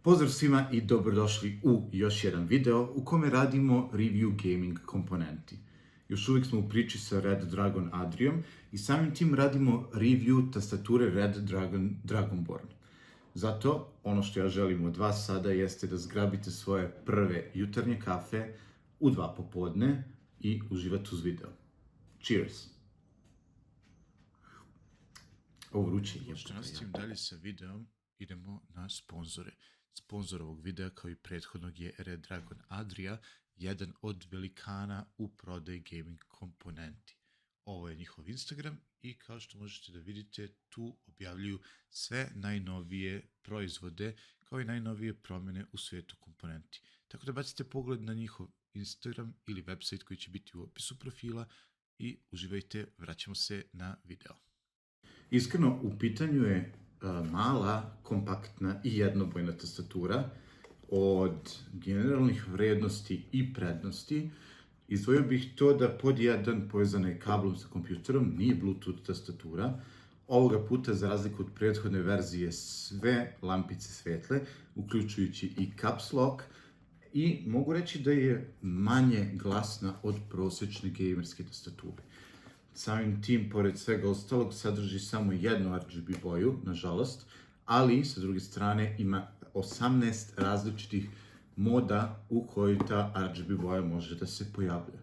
Pozdrav svima i dobrodošli u još jedan video u kome radimo review gaming komponenti. Još uvijek smo u priči sa Red Dragon Adrijom i samim tim radimo review tastature Red Dragon Dragonborn. Zato, ono što ja želim od vas sada jeste da zgrabite svoje prve jutarnje kafe u 2 popodne i uživate uz video. Cheers! Ovo vruće je. Što nastavim dalje sa videom, idemo na sponzore. Sponzor ovog videa, kao i prethodnog, je Red Dragon Adria, jedan od velikana u prodaji gaming komponenti. Ovo je njihov Instagram i kao što možete da vidite, tu objavljuju sve najnovije proizvode, kao i najnovije promjene u svijetu komponenti. Tako da bacite pogled na njihov Instagram ili website koji će biti u opisu profila i uživajte, vraćamo se na video. Iskreno, u pitanju je mala, kompaktna i jednobojna tastatura. Od generalnih vrednosti i prednosti izdvojio bih to da pod jedan povezana je kablom sa kompjuterom, nije Bluetooth tastatura. Ovoga puta, za razliku od prethodne verzije, sve lampice svetle, uključujući i caps lock, i mogu reći da je manje glasna od prosječne gamerske tastature. Samim tim, pored svega ostalog, sadrži samo jednu RGB boju, nažalost, ali, sa druge strane, ima 18 različitih moda u kojoj ta RGB boja može da se pojavlja.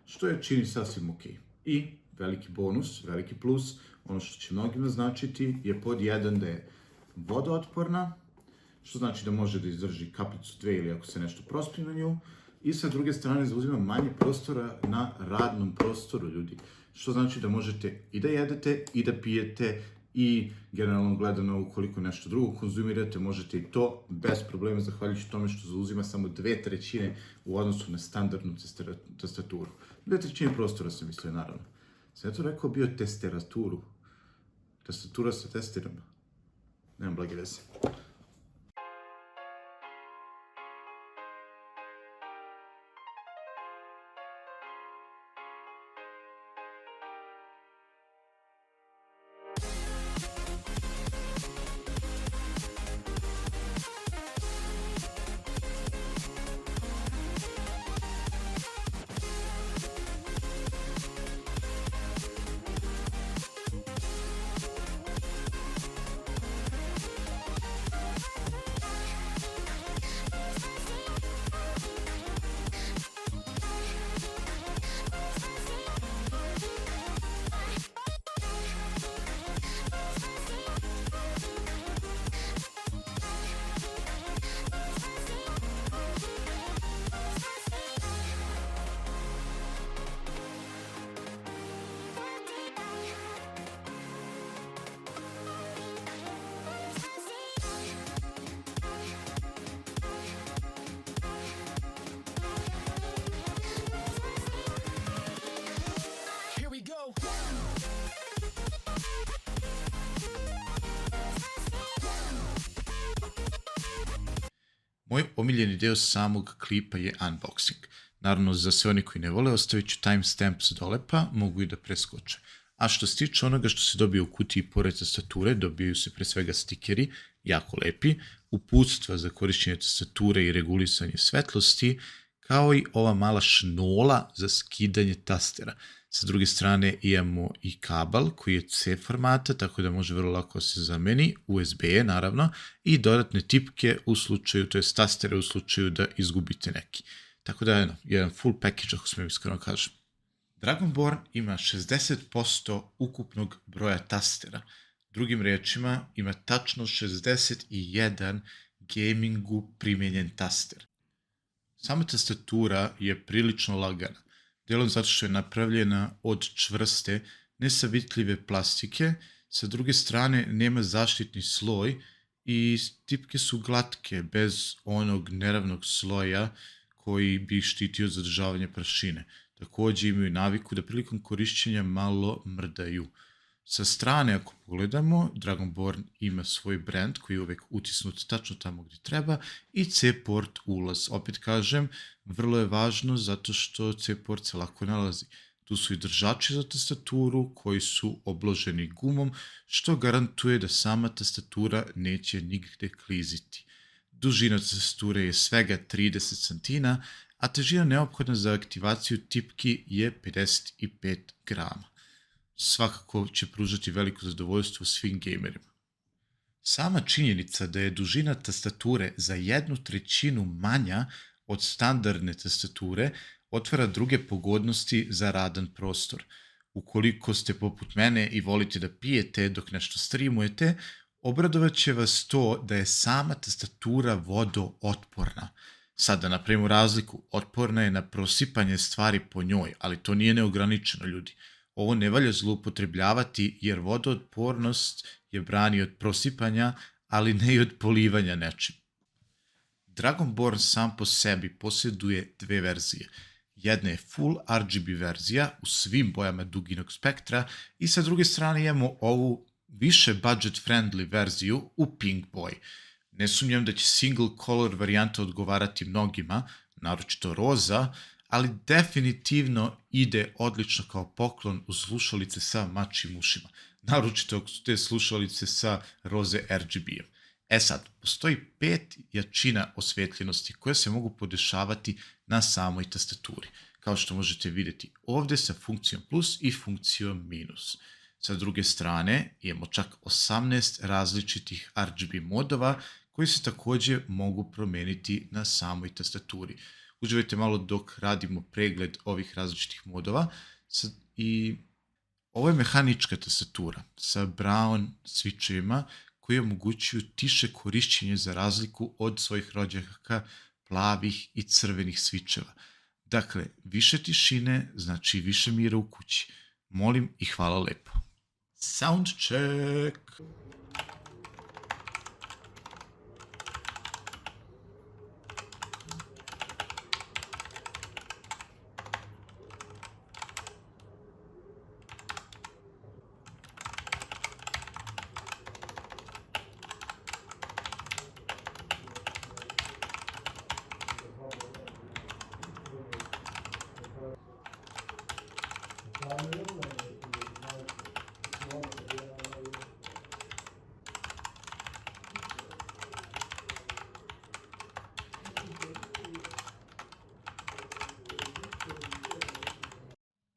Što je čini sasvim ok. I veliki bonus, veliki plus, ono što će mnogima značiti, je pod jedan da je vodootporna, što znači da može da izdrži kapljicu 2 ili ako se nešto prospi na nju, i sa druge strane zauzima manje prostora na radnom prostoru, ljudi. Što znači da možete i da jedete, i da pijete, i generalno gledano, ukoliko nešto drugo konzumirate, možete i to bez problema, zahvaljujući tome što zauzima samo 2/3 u odnosu na standardnu tastaturu. 2/3 prostora sam mislio, naravno. Sam ja to rekao bio testeraturu. Tastatura sa testerama. Nemam blage veze. Moj omiljeni deo samog klipa je unboxing. Naravno, za sve oni koji ne vole, ostavit ću timestamps dole, pa mogu i da preskoče. A što se tiče onoga što se dobije u kutiji pored tastature, dobijaju se pre svega stikeri, jako lepi, uputstva za korišćenje tastature i regulisanje svetlosti, kao i ova mala šnola za skidanje tastera. Sa druge strane imamo i kabel koji je C formata, tako da može vrlo lako se zameni, USB je naravno, i dodatne tipke u slučaju, to je tastere u slučaju da izgubite neki. Tako da jedan full package, ako smijem iskreno kažem. Dragonborn ima 60% ukupnog broja tastera. Drugim rečima, ima tačno 61 gamingu primjenjen taster. Sama tastatura je prilično lagana, delom zato što je napravljena od čvrste, nesavitljive plastike, sa druge strane nema zaštitni sloj i tipke su glatke, bez onog neravnog sloja koji bi štitio zadržavanje prašine. Također imaju naviku da prilikom korišćenja malo mrdaju. Sa strane, ako pogledamo, Dragonborn ima svoj brand koji je uvek utisnut tačno tamo gdje treba i C-port ulaz. Opet kažem, vrlo je važno zato što C-port se lako nalazi. Tu su i držači za tastaturu koji su obloženi gumom, što garantuje da sama tastatura neće nigde kliziti. dužina tastature je svega 30 cm, a težina neophodna za aktivaciju tipki je 55 grama. Svakako će pružati veliko zadovoljstvo svim gamerima. Sama činjenica da je dužina tastature za 1/3 manja od standardne tastature otvara druge pogodnosti za radan prostor. Ukoliko ste poput mene i volite da pijete dok nešto streamujete, obradovat će vas to da je sama tastatura vodootporna. Sad da napravimo razliku, otporna je na prosipanje stvari po njoj, ali to nije neograničeno, ljudi. Ovo ne valja zloupotrebljavati jer vodootpornost je brani od prosipanja, ali ne i od polivanja nečim. Dragonborn sam po sebi posjeduje dve verzije. Jedna je full RGB verzija u svim bojama duginog spektra i sa druge strane imamo ovu više budget friendly verziju u pink boji. Ne sumnjam da će single color varijanta odgovarati mnogima, naročito roza, ali definitivno ide odlično kao poklon uz slušalice sa mačjim ušima. Naročito ako su te slušalice sa roze RGB-em. Sad, postoji 5 jačina osvetljenosti koje se mogu podešavati na samoj tastaturi. Kao što možete vidjeti ovdje sa funkcijom plus i funkcijom minus. Sa druge strane imamo čak 18 različitih RGB modova koji se također mogu promijeniti na samoj tastaturi. Uživajte malo dok radimo pregled ovih različitih modova. I ovo je mehanička tastatura sa brown switchevima koji omogućuju tiše korišćenje za razliku od svojih rođaka plavih i crvenih switcheva. Dakle, više tišine znači više mira u kući. Molim i hvala lepo. Sound check!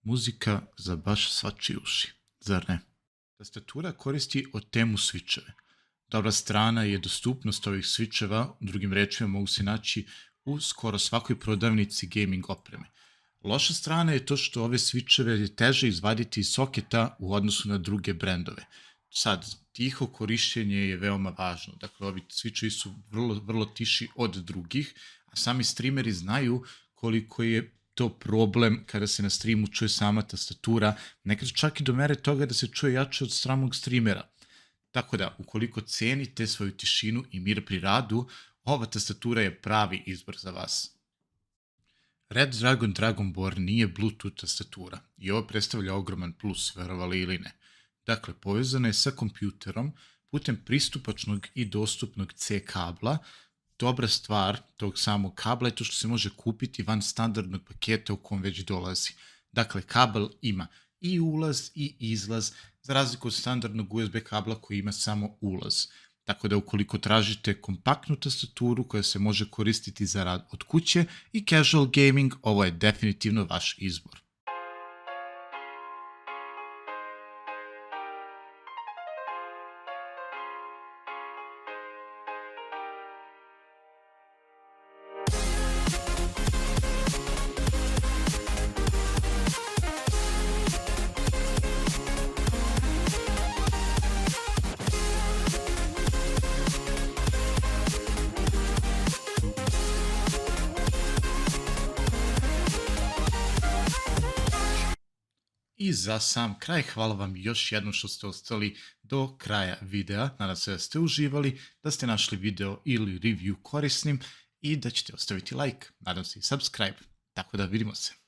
Muzika za baš svačije uši, zar ne? Tastatura koristi OTEMU switcheve. Dobra strana je dostupnost ovih switcheva, drugim rečima mogu se naći u skoro svakoj prodavnici gaming opreme. Loša strana je to što ove switcheve je teže izvaditi iz soketa u odnosu na druge brendove. Sad, tiho korišćenje je veoma važno. Dakle, ovi switchevi su vrlo tiši od drugih, a sami streameri znaju koliko je to problem kada se na streamu čuje sama tastatura, nekad čak i do mere toga da se čuje jače od samog streamera. Tako da, ukoliko cenite svoju tišinu i mir pri radu, ova tastatura je pravi izbor za vas. Red Dragon Dragonborn nije Bluetooth tastatura i ovo predstavlja ogroman plus, verovali ili ne. Dakle, povezana je sa kompjuterom putem pristupačnog i dostupnog C kabla. Dobra stvar tog samog kabla je to što se može kupiti van standardnog paketa u kom već dolazi. Dakle, kabel ima i ulaz i izlaz, za razliku od standardnog USB kabla koji ima samo ulaz. Tako da ukoliko tražite kompaktnu tastaturu koja se može koristiti za rad od kuće i casual gaming, ovo je definitivno vaš izbor. I za sam kraj, hvala vam još jednom što ste ostali do kraja videa. Nadam se da ste uživali, da ste našli video ili review korisnim i da ćete ostaviti like. Nadam se i subscribe. Tako da vidimo se.